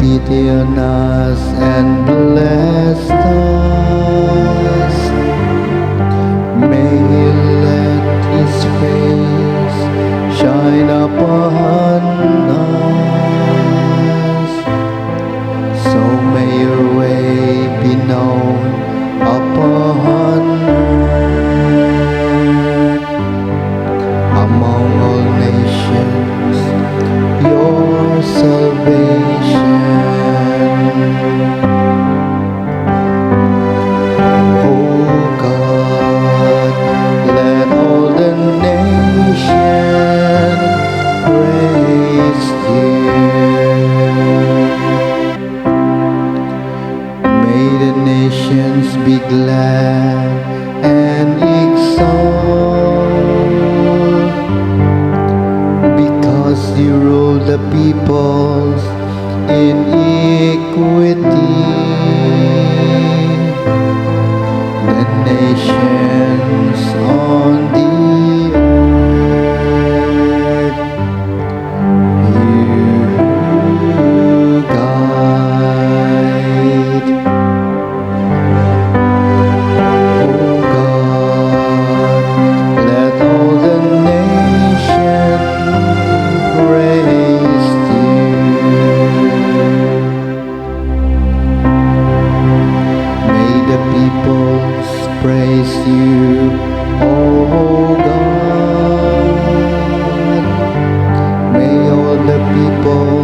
pity on us and bless us. May He let His face shine upon us. So may Your way be known upon earth. Among all nations, Your salvation. Oh God, let all the nations praise You. May the nations be glad and exult, because You rule the peoples in equity. The nations on the earth You guide. Oh God, let all the nations praise You. May the peoples praise You, oh God. May all the people